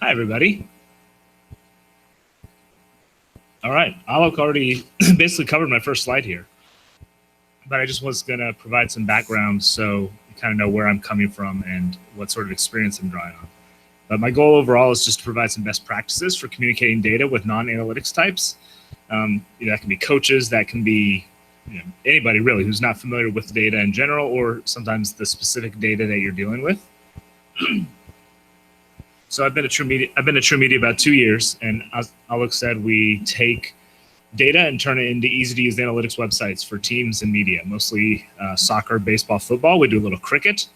Hi, everybody. All right, Alok already basically covered my first slide here, but I just was going to provide some background so you kind of know where I'm coming from and what sort of experience I'm drawing on. But my goal overall is just to provide some best practices for communicating data with non-analytics types. That can be coaches, that can be anybody really who's not familiar with data in general, or sometimes the specific data that you're dealing with. So I've been at TruMedia about 2 years, and as Alok said, we take data and turn it into easy-to-use analytics websites for teams and media, mostly soccer, baseball, football. We do a little cricket.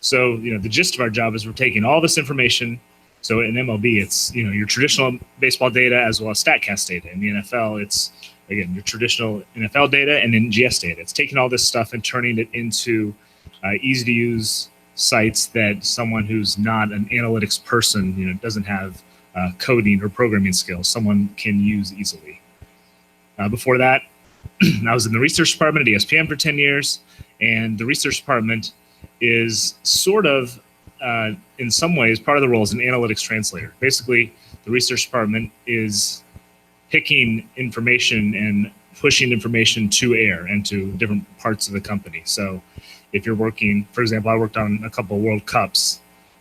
So the gist of our job is we're taking all this information. So in MLB, it's your traditional baseball data as well as StatCast data. In the NFL, it's again your traditional NFL data, and in GS data, it's taking all this stuff and turning it into easy-to-use sites that someone who's not an analytics person, doesn't have coding or programming skills, someone can use easily. Before that, I was in the research department at ESPN for 10 years, and the research department is sort of, in some ways, part of the role as an analytics translator. Basically, the research department is picking information and pushing information to air and to different parts of the company. So if you're working, for example, I worked on a couple of World Cups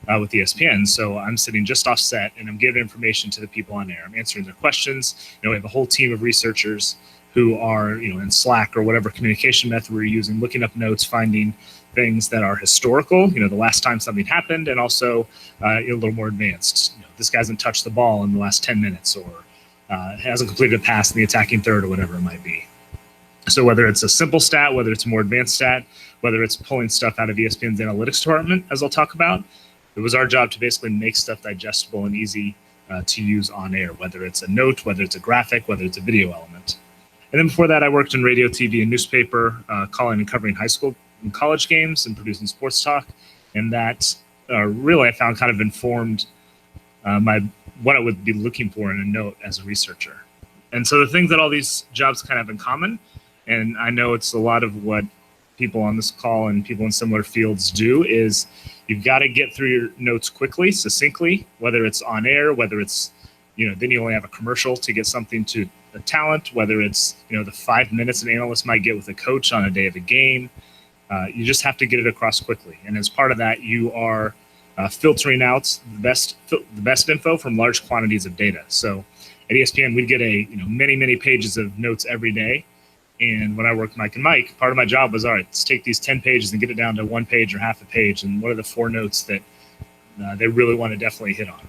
with ESPN, so I'm sitting just off set and I'm giving information to the people on air. I'm answering their questions. We have a whole team of researchers who are, in Slack or whatever communication method we're using, looking up notes, finding things that are historical, the last time something happened, and also a little more advanced. This guy hasn't touched the ball in the last 10 minutes, or hasn't completed a pass in the attacking third, or whatever it might be. So whether it's a simple stat, whether it's a more advanced stat, whether it's pulling stuff out of ESPN's analytics department, as I'll talk about, it was our job to basically make stuff digestible and easy to use on air, whether it's a note, whether it's a graphic, whether it's a video element. And then before that, I worked in radio, TV, and newspaper, calling and covering high school and college games and producing sports talk. And that really I found kind of informed what I would be looking for in a note as a researcher. And so the things that all these jobs kind of have in common, and I know it's a lot of what people on this call and people in similar fields do, is you've got to get through your notes quickly, succinctly, whether it's on air, whether it's, then you only have a commercial to get something to a talent, whether it's, the 5 minutes an analyst might get with a coach on a day of a game. You just have to get it across quickly. And as part of that, you are filtering out the best info from large quantities of data. So at ESPN, we'd get many pages of notes every day. And when I worked Mike and Mike, part of my job was, all right, let's take these 10 pages and get it down to 1 page or half a page. And what are the 4 notes that they really want to definitely hit on?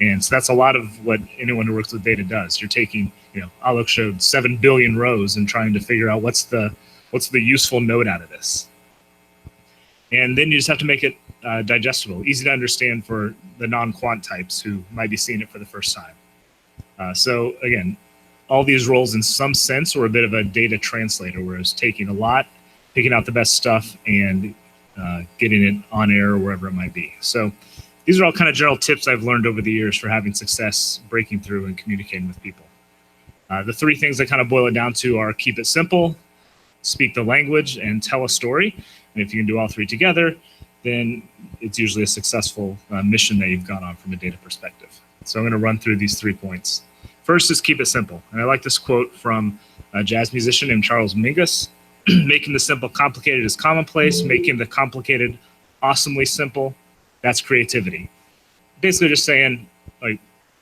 And so that's a lot of what anyone who works with data does. You're taking, Alok showed 7 billion rows and trying to figure out what's the useful note out of this. And then you just have to make it digestible, easy to understand for the non-quant types who might be seeing it for the first time. So again, all these roles in some sense were a bit of a data translator, whereas taking a lot, picking out the best stuff, and getting it on air or wherever it might be. So these are all kind of general tips I've learned over the years for having success breaking through and communicating with people. The 3 things I kind of boil it down to are keep it simple, speak the language, and tell a story. And if you can do all 3 together, then it's usually a successful mission that you've got on from a data perspective. So I'm going to run through these 3 points. First is keep it simple. And I like this quote from a jazz musician named Charles Mingus. Making the simple complicated is commonplace. Making the complicated awesomely simple, that's creativity. Basically just saying,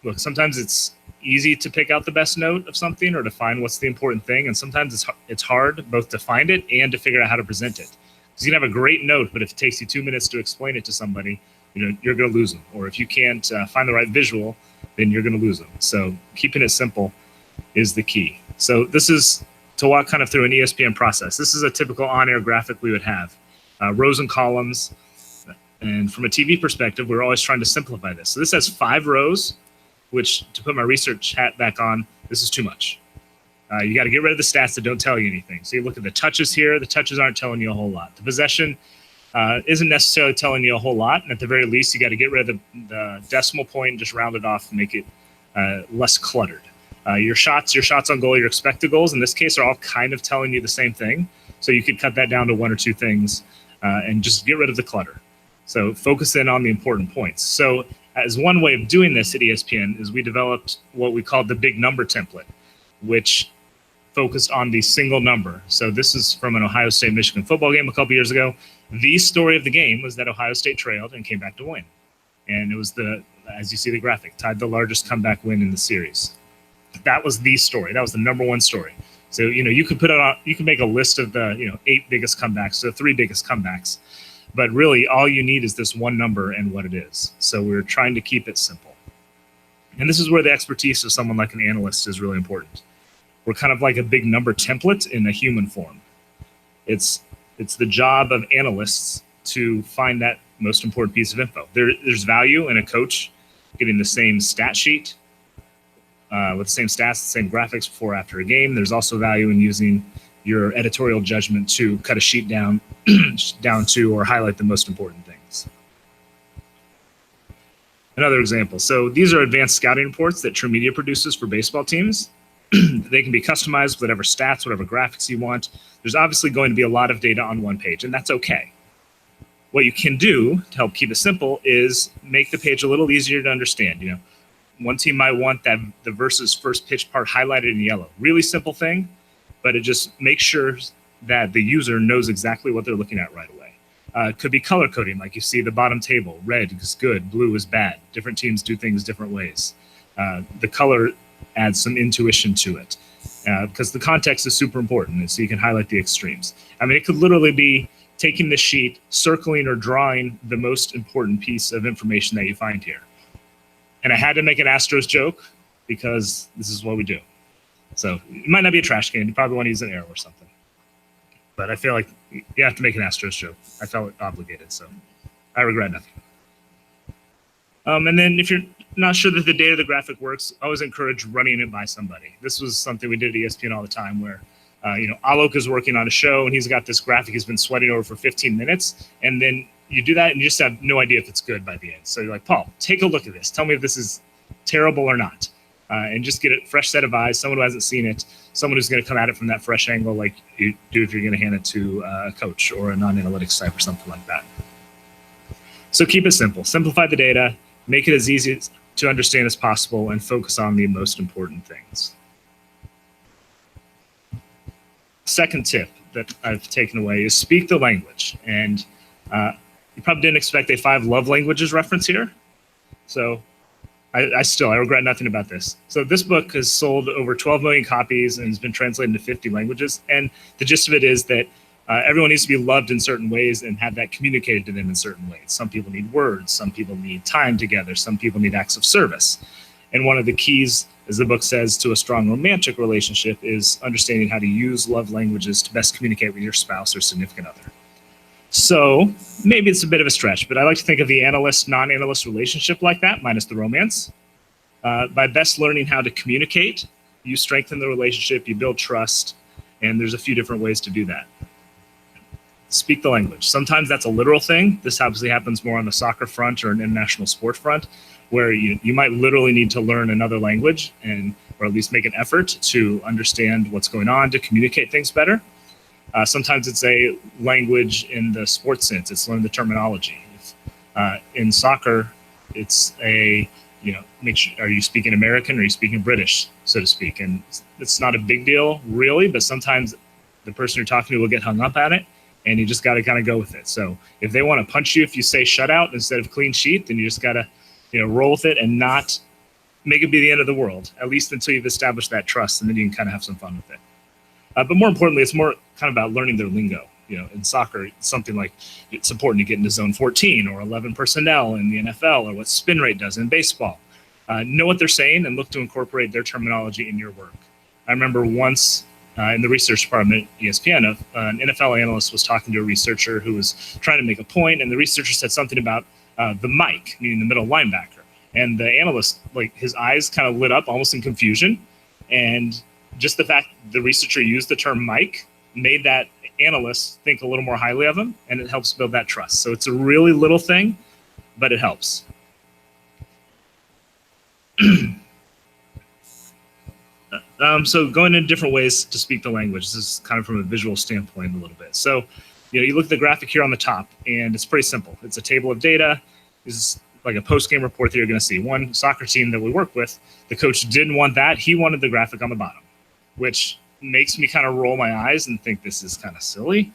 look, sometimes it's easy to pick out the best note of something or to find what's the important thing. And sometimes it's hard both to find it and to figure out how to present it. Because you can have a great note, but if it takes you 2 minutes to explain it to somebody, you're going to lose them. Or if you can't find the right visual, then you're going to lose them. So keeping it simple is the key. So this is to walk kind of through an ESPN process. This is a typical on-air graphic we would have, rows and columns. And from a TV perspective, we're always trying to simplify this. So this has 5 rows, which, to put my research hat back on, this is too much. You got to get rid of the stats that don't tell you anything. So you look at the touches here. The touches aren't telling you a whole lot. The possession isn't necessarily telling you a whole lot. And at the very least, you got to get rid of the decimal point and just round it off and make it less cluttered. Your shots on goal, your expected goals, in this case, are all kind of telling you the same thing. So you could cut that down to 1 or 2 things and just get rid of the clutter. So focus in on the important points. So As one way of doing this at ESPN is we developed what we called the big number template, which focused on the single number. So this is from an Ohio State-Michigan football game a couple years ago. The story of the game was that Ohio State trailed and came back to win. And it was as you see the graphic, tied the largest comeback win in the series. That was the story. That was the number one story. So, you could put it on, you can make a list of the, 8 biggest comebacks, the 3 biggest comebacks. But really, all you need is this one number and what it is. So we're trying to keep it simple. And this is where the expertise of someone like an analyst is really important. We're kind of like a big number template in a human form. It's the job of analysts to find that most important piece of info. There's value in a coach getting the same stat sheet with the same stats, the same graphics before or after a game. There's also value in using your editorial judgment to cut a sheet down to or highlight the most important things. Another example. So these are advanced scouting reports that TruMedia produces for baseball teams. They can be customized with whatever stats, whatever graphics you want. There's obviously going to be a lot of data on one page, and that's okay. What you can do to help keep it simple is make the page a little easier to understand. One team might want the versus first pitch part highlighted in yellow. Really simple thing, but it just makes sure that the user knows exactly what they're looking at right away. It could be color coding, like you see the bottom table. Red is good, blue is bad. Different teams do things different ways. The color adds some intuition to it because the context is super important, and so you can highlight the extremes. I mean, it could literally be taking the sheet, circling or drawing the most important piece of information that you find here. And I had to make an Astros joke because this is what we do. So it might not be a trash can. You probably want to use an arrow or something. But I feel like you have to make an Astros joke. I felt obligated, so I regret nothing. And then if you're not sure that the data of the graphic works, I always encourage running it by somebody. This was something we did at ESPN all the time where, Alok is working on a show and he's got this graphic he's been sweating over for 15 minutes. And then you do that and you just have no idea if it's good by the end. So you're like, Paul, take a look at this. Tell me if this is terrible or not. And just get a fresh set of eyes, someone who hasn't seen it, someone who's going to come at it from that fresh angle like you do if you're going to hand it to a coach or a non-analytics type or something like that. So keep it simple. Simplify the data, make it as easy to understand as possible, and focus on the most important things. Second tip that I've taken away is speak the language. And you probably didn't expect a 5 love languages reference here. So I regret nothing about this. So this book has sold over 12 million copies and has been translated into 50 languages. And the gist of it is that everyone needs to be loved in certain ways and have that communicated to them in certain ways. Some people need words, some people need time together, some people need acts of service. And one of the keys, as the book says, to a strong romantic relationship is understanding how to use love languages to best communicate with your spouse or significant other. So maybe it's a bit of a stretch, but I like to think of the analyst, non-analyst relationship like that, minus the romance. By best learning how to communicate, you strengthen the relationship, you build trust, and there's a few different ways to do that. Speak the language. Sometimes that's a literal thing. This obviously happens more on the soccer front or an international sport front, where you might literally need to learn another language or at least make an effort to understand what's going on, to communicate things better. Sometimes it's a language in the sports sense. It's learn the terminology. In soccer, it's make sure, are you speaking American or are you speaking British, so to speak? And it's not a big deal, really, but sometimes the person you're talking to will get hung up at it, and you just got to kind of go with it. So if they want to punch you if you say shutout instead of clean sheet, then you just got to roll with it and not make it be the end of the world, at least until you've established that trust, and then you can kind of have some fun with it. But more importantly, it's more kind of about learning their lingo. In soccer, it's something like it's important to get into zone 14 or 11 personnel in the NFL, or what spin rate does in baseball. Know what they're saying and look to incorporate their terminology in your work. I remember once in the research department at ESPN, an NFL analyst was talking to a researcher who was trying to make a point, and the researcher said something about the mic, meaning the middle linebacker. And the analyst, his eyes kind of lit up almost in confusion. And just the fact the researcher used the term mic made that analyst think a little more highly of him, and it helps build that trust. So it's a really little thing, but it helps. So going in different ways to speak the language. This is kind of from a visual standpoint a little bit. So, you look at the graphic here on the top, and it's pretty simple. It's a table of data. This is like a post-game report that you're going to see. One soccer team that we work with, the coach didn't want that. He wanted the graphic on the bottom, which makes me kind of roll my eyes and think this is kind of silly.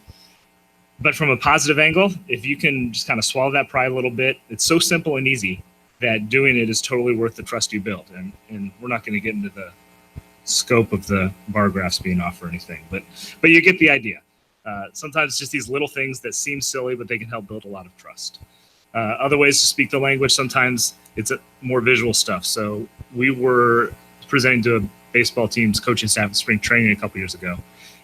But from a positive angle, if you can just kind of swallow that pride a little bit, it's so simple and easy that doing it is totally worth the trust you build. And we're not going to get into the scope of the bar graphs being off or anything, but you get the idea. Sometimes it's just these little things that seem silly, but they can help build a lot of trust. Other ways to speak the language, sometimes it's more visual stuff. So we were presenting to a baseball team's coaching staff in spring training a couple years ago.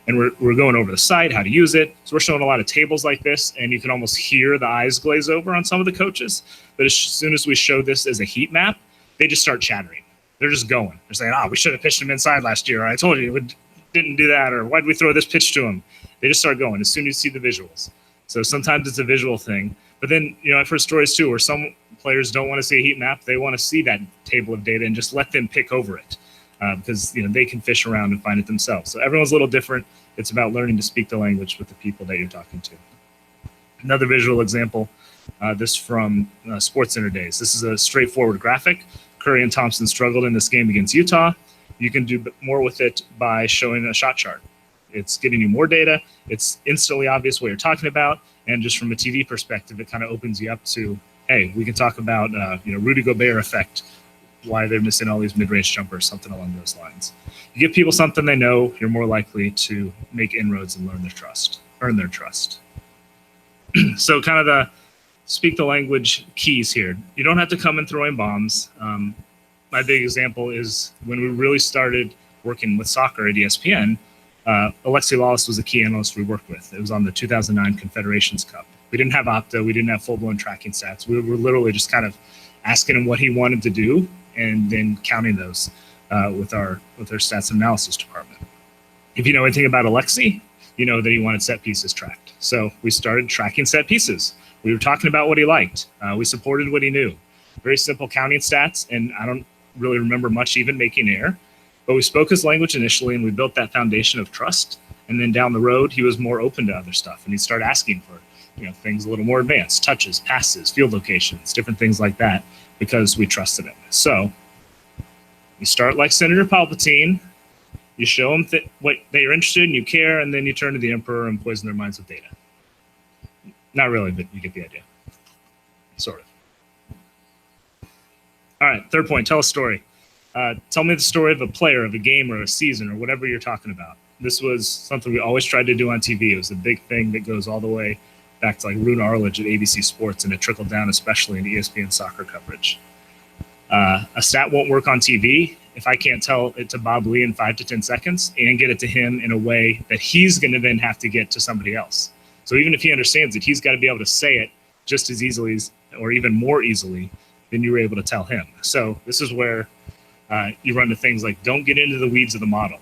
And we're going over the site, how to use it. So we're showing a lot of tables like this, and you can almost hear the eyes glaze over on some of the coaches. But as soon as we show this as a heat map, they just start chattering. They're just going. They're saying, we should have pitched him inside last year. Or I told you we didn't do that. Or why did we throw this pitch to him? They just start going as soon as you see the visuals. So sometimes it's a visual thing. But then, I've heard stories too where some players don't want to see a heat map. They want to see that table of data and just let them pick over it. Because they can fish around and find it themselves. So everyone's a little different. It's about learning to speak the language with the people that you're talking to. Another visual example, this from Sports Center days. This is a straightforward graphic. Curry and Thompson struggled in this game against Utah. You can do more with it by showing a shot chart. It's giving you more data. It's instantly obvious what you're talking about. And just from a TV perspective, it kind of opens you up to, hey, we can talk about Rudy Gobert effect, why they're missing all these mid-range jumpers, something along those lines. You give people something they know, you're more likely to make inroads and earn their trust. So kind of the speak the language keys here. You don't have to come in throwing bombs. My big example is when we really started working with soccer at ESPN, Alexi Lawless was a key analyst we worked with. It was on the 2009 Confederations Cup. We didn't have Opta. We didn't have full-blown tracking stats. We were literally just kind of asking him what he wanted to do and then counting those with our stats and analysis department. If you know anything about Alexi, you know that he wanted set pieces tracked. So we started tracking set pieces. We were talking about what he liked. We supported what he knew. Very simple counting stats, and I don't really remember much even making error. But we spoke his language initially, and we built that foundation of trust. And then down the road, he was more open to other stuff, and he started asking for things a little more advanced, touches, passes, field locations, different things like that, because we trusted him. So you start like Senator Palpatine, you show them what they're interested in, you care, and then you turn to the emperor and poison their minds with data. Not really, but you get the idea. Sort of. All right, third point, tell a story. Tell me the story of a player, of a game, or a season, or whatever you're talking about. This was something we always tried to do on TV. It was a big thing that goes all the way back to like Rune Arledge at ABC Sports, and it trickled down especially in ESPN soccer coverage. A stat won't work on TV if I can't tell it to Bob Lee in 5 to 10 seconds and get it to him in a way that he's going to then have to get to somebody else. So even if he understands it, he's got to be able to say it just as easily or even more easily than you were able to tell him. So this is where you run to things like don't get into the weeds of the model.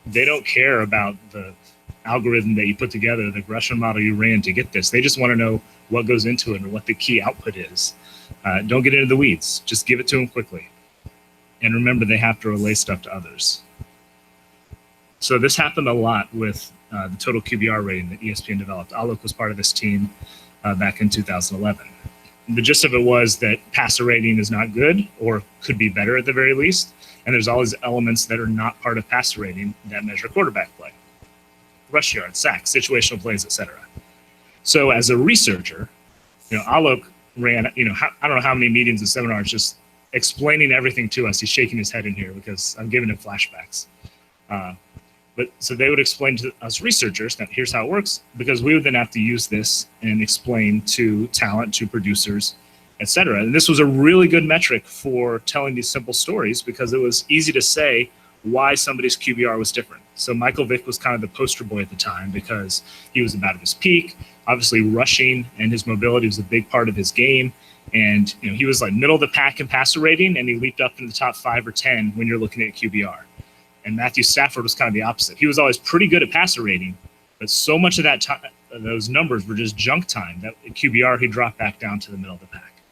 They don't care about the algorithm that you put together, the regression model you ran to get this. They just want to know what goes into it and what the key output is. Don't get into the weeds. Just give it to them quickly. And remember, they have to relay stuff to others. So this happened a lot with the total QBR rating that ESPN developed. Alok was part of this team back in 2011. The gist of it was that passer rating is not good or could be better at the very least. And there's all these elements that are not part of passer rating that measure quarterback play. Rush yards, sacks, situational plays, etc. So as a researcher, Alok ran, I don't know how many meetings and seminars just explaining everything to us. He's shaking his head in here because I'm giving him flashbacks. But so they would explain to us researchers that here's how it works, because we would then have to use this and explain to talent, to producers, etc. And this was a really good metric for telling these simple stories because it was easy to say why somebody's QBR was different. So Michael Vick was kind of the poster boy at the time because he was about at his peak. Obviously, rushing and his mobility was a big part of his game. And he was like middle of the pack in passer rating, and he leaped up in the top 5 or 10 when you're looking at QBR. And Matthew Stafford was kind of the opposite. He was always pretty good at passer rating, but so much of that time, those numbers were just junk time. That QBR, he dropped back down to the middle of the pack.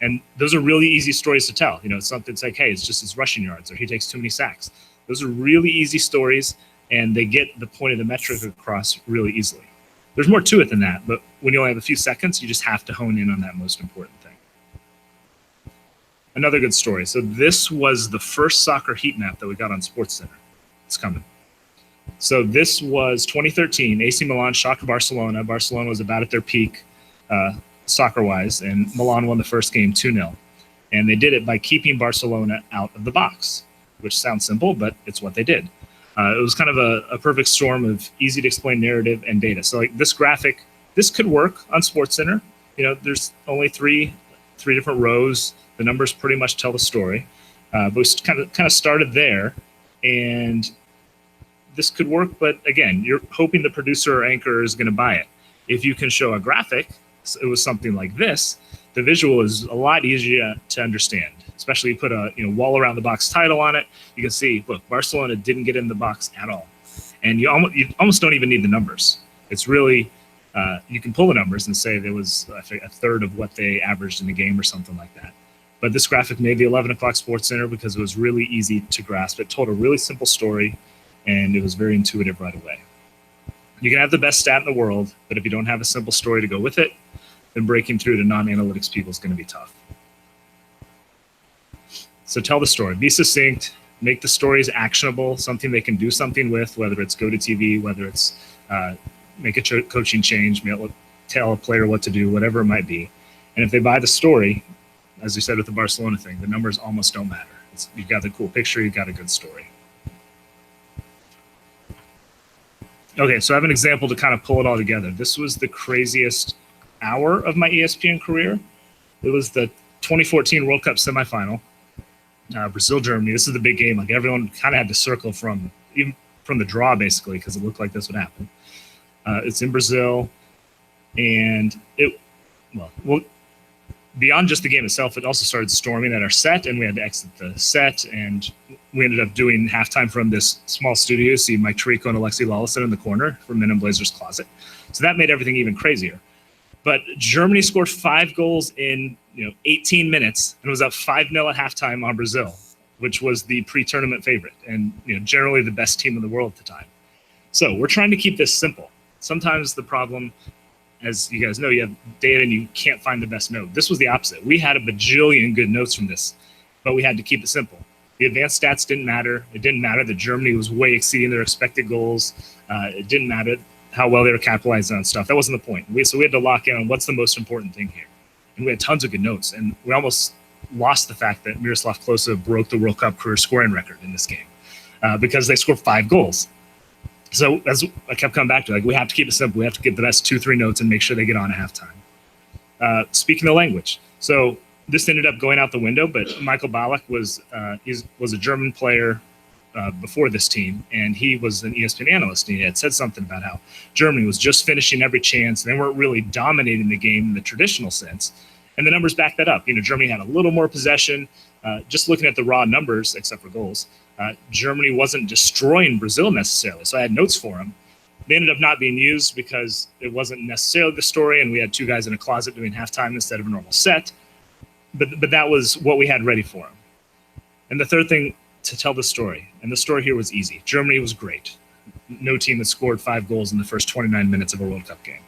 And those are really easy stories to tell. Something's like, hey, it's just his rushing yards, or he takes too many sacks. Those are really easy stories, and they get the point of the metric across really easily. There's more to it than that, but when you only have a few seconds, you just have to hone in on that most important thing. Another good story. So this was the first soccer heat map that we got on SportsCenter. It's coming. So this was 2013. AC Milan shocked Barcelona. Barcelona was about at their peak soccer-wise, and Milan won the first game 2-0. And they did it by keeping Barcelona out of the box, which sounds simple, but it's what they did. It was kind of a perfect storm of easy to explain narrative and data. So like this graphic, this could work on SportsCenter. You know, there's only three different rows. The numbers pretty much tell the story. But we kind of started there, and this could work. But again, you're hoping the producer or anchor is going to buy it. If you can show a graphic, it was something like this, the visual is a lot easier to understand, especially you put a wall around the box title on it. You can see, look, Barcelona didn't get in the box at all. And you almost don't even need the numbers. It's really, you can pull the numbers and say there was a third of what they averaged in the game or something like that. But this graphic made the 11 o'clock SportsCenter because it was really easy to grasp. It told a really simple story, and it was very intuitive right away. You can have the best stat in the world, but if you don't have a simple story to go with it, then breaking through to non-analytics people is going to be tough. So tell the story. Be succinct. Make the stories actionable, something they can do something with, whether it's go to TV, whether it's make a coaching change, tell a player what to do, whatever it might be. And if they buy the story, as you said with the Barcelona thing, the numbers almost don't matter. You've got the cool picture, you've got a good story. Okay, so I have an example to kind of pull it all together. This was the craziest hour of my ESPN career. It was the 2014 World Cup semifinal, Brazil-Germany. This is the big game. Like everyone kind of had to circle from the draw basically because it looked like this would happen. It's in Brazil, and beyond just the game itself, it also started storming at our set, and we had to exit the set, and we ended up doing halftime from this small studio. See Mike Tirico and Alexi Lawlison in the corner from Men in Blazers Closet. So that made everything even crazier. But Germany scored 5 goals in 18 minutes and was up 5-0 at halftime on Brazil, which was the pre-tournament favorite and generally the best team in the world at the time. So we're trying to keep this simple. Sometimes the problem, as you guys know, you have data and you can't find the best note. This was the opposite. We had a bajillion good notes from this, but we had to keep it simple. The advanced stats didn't matter. It didn't matter that Germany was way exceeding their expected goals. It didn't matter how well they were capitalizing on stuff. That wasn't the point. So we had to lock in on what's the most important thing here. And we had tons of good notes. And we almost lost the fact that Miroslav Klose broke the World Cup career scoring record in this game because they scored 5 goals. So as I kept coming back to, we have to keep it simple. We have to get the best 2-3 notes and make sure they get on at halftime. Speaking the language. So this ended up going out the window, but Michael Ballack was a German player before this team, and he was an ESPN analyst, and he had said something about how Germany was just finishing every chance, and they weren't really dominating the game in the traditional sense. And the numbers back that up. Germany had a little more possession. Just looking at the raw numbers, except for goals, Germany wasn't destroying Brazil necessarily. So I had notes for them. They ended up not being used because it wasn't necessarily the story, and we had 2 guys in a closet doing halftime instead of a normal set. But that was what we had ready for them. And the third thing, to tell the story, and the story here was easy. Germany was great. No team had scored 5 goals in the first 29 minutes of a World Cup game.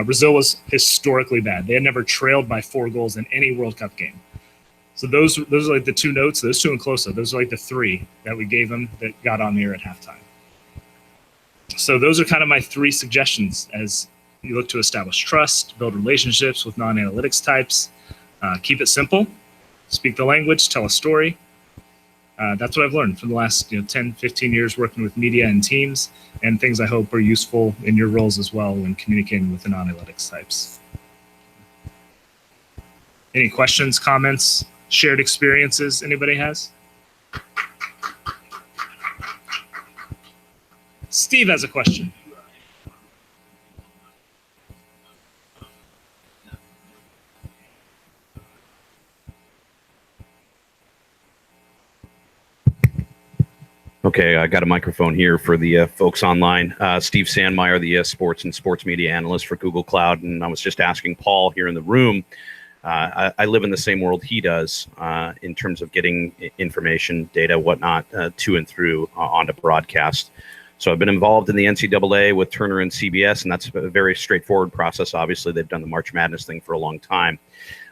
Brazil was historically bad. They had never trailed by 4 goals in any World Cup game. So those are like the 2 notes, those 2 and Klose, those are like the 3 that we gave them that got on the air at halftime. So those are kind of my 3 suggestions as you look to establish trust, build relationships with non-analytics types, keep it simple, speak the language, tell a story. That's what I've learned from the last 10, 15 years working with media and teams, and things I hope are useful in your roles as well when communicating with the non-analytics types. Any questions, comments, shared experiences anybody has? Steve has a question. Okay, I got a microphone here for the folks online. Steve Sandmeyer, the sports and sports media analyst for Google Cloud, and I was just asking Paul here in the room. I live in the same world he does in terms of getting information, data, whatnot, to and through onto broadcast. So I've been involved in the NCAA with Turner and CBS, and that's a very straightforward process. Obviously, they've done the March Madness thing for a long time.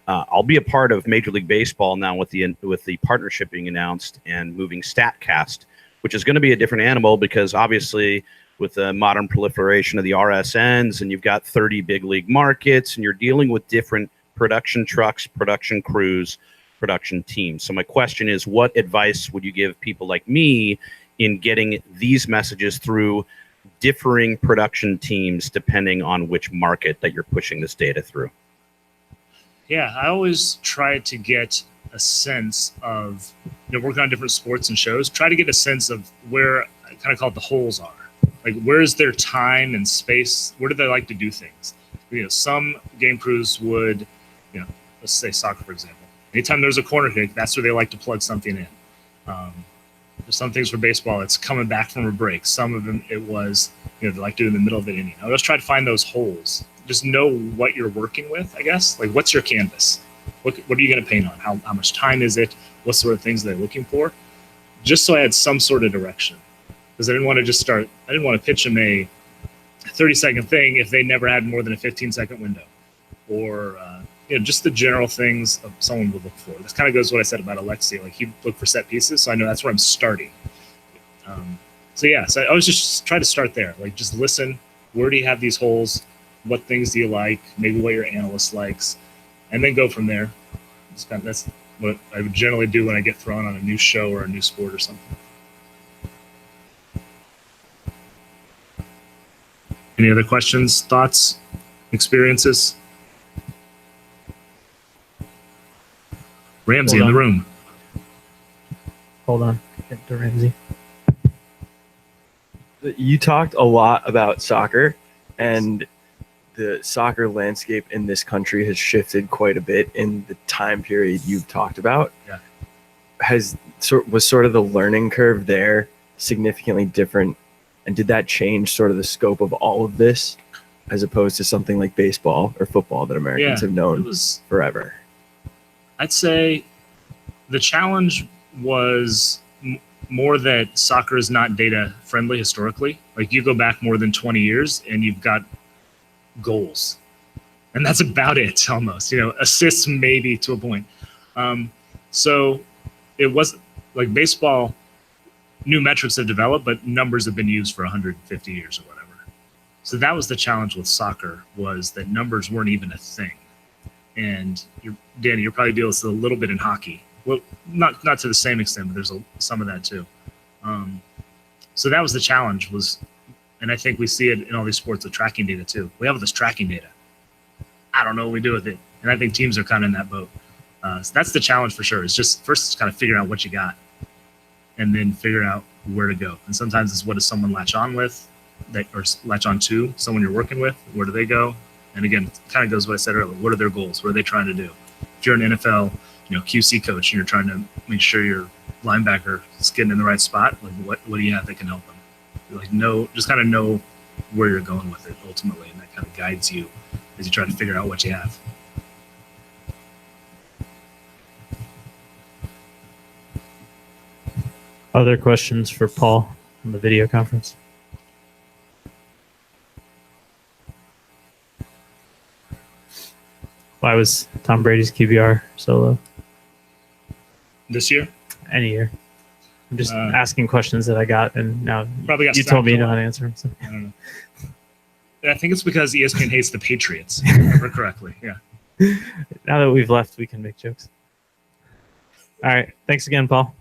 I'll be a part of Major League Baseball now with the partnership being announced and moving StatCast, which is going to be a different animal because obviously with the modern proliferation of the RSNs and you've got 30 big league markets and you're dealing with different production trucks, production crews, production teams. So my question is, what advice would you give people like me in getting these messages through differing production teams depending on which market that you're pushing this data through? Yeah, I always try to get a sense of, working on different sports and shows, try to get a sense of where, I kind of call it the holes are. Like, where is their time and space? Where do they like to do things? Some game crews would, let's say soccer, for example. Anytime there's a corner kick, that's where they like to plug something in. There's some things for baseball, it's coming back from a break. Some of them, it was, they like to do in the middle of the inning. I always try to find those holes. Just know what you're working with, I guess. Like, what's your canvas? What are you going to paint on? How much time is it? What sort of things they're looking for? Just so I had some sort of direction. Because I didn't want to pitch them a 30-second thing if they never had more than a 15-second window. Or, just the general things of someone would look for. This kind of goes to what I said about Alexi. Like, he looked for set pieces, so I know that's where I'm starting. So I always just try to start there. Like, just listen. Where do you have these holes? What things do you like? Maybe what your analyst likes, and then go from there. That's what I would generally do when I get thrown on a new show or a new sport or something. Any other questions, thoughts, experiences? Ramsey in the room. Hold on. Get to Ramsey. You talked a lot about soccer, and the soccer landscape in this country has shifted quite a bit in the time period you've talked about. Yeah. Was sort of the learning curve there significantly different, and did that change sort of the scope of all of this as opposed to something like baseball or football that Americans have known forever? I'd say the challenge was more that soccer is not data friendly historically. Like, you go back more than 20 years and you've got goals, and that's about it almost. Assists maybe to a point. So it was like baseball, new metrics have developed, but numbers have been used for 150 years or whatever. So that was the challenge with soccer, was that numbers weren't even a thing. And Danny, you're probably dealing with a little bit in hockey. Well, not to the same extent, but there's some of that too. So that was the challenge, and I think we see it in all these sports with tracking data too. We have this tracking data. I don't know what we do with it. And I think teams are kind of in that boat. So that's the challenge for sure. It's just first kind of figure out what you got and then figure out where to go. And sometimes it's, what does someone latch on with, or latch on to someone you're working with? Where do they go? And again, it kind of goes to what I said earlier. What are their goals? What are they trying to do? If you're an NFL, QC coach, and you're trying to make sure your linebacker is getting in the right spot, like what do you have that can help them? Just kind of know where you're going with it ultimately, and that kind of guides you as you try to figure out what you have. Other questions for Paul on the video conference? Why was Tom Brady's QBR so low? This year? Any year. I'm just asking questions that I got, and now probably got you told me not to answer them. So. I don't know. I think it's because ESPN hates the Patriots, if I remember correctly. Yeah. Now that we've left, we can make jokes. All right. Thanks again, Paul.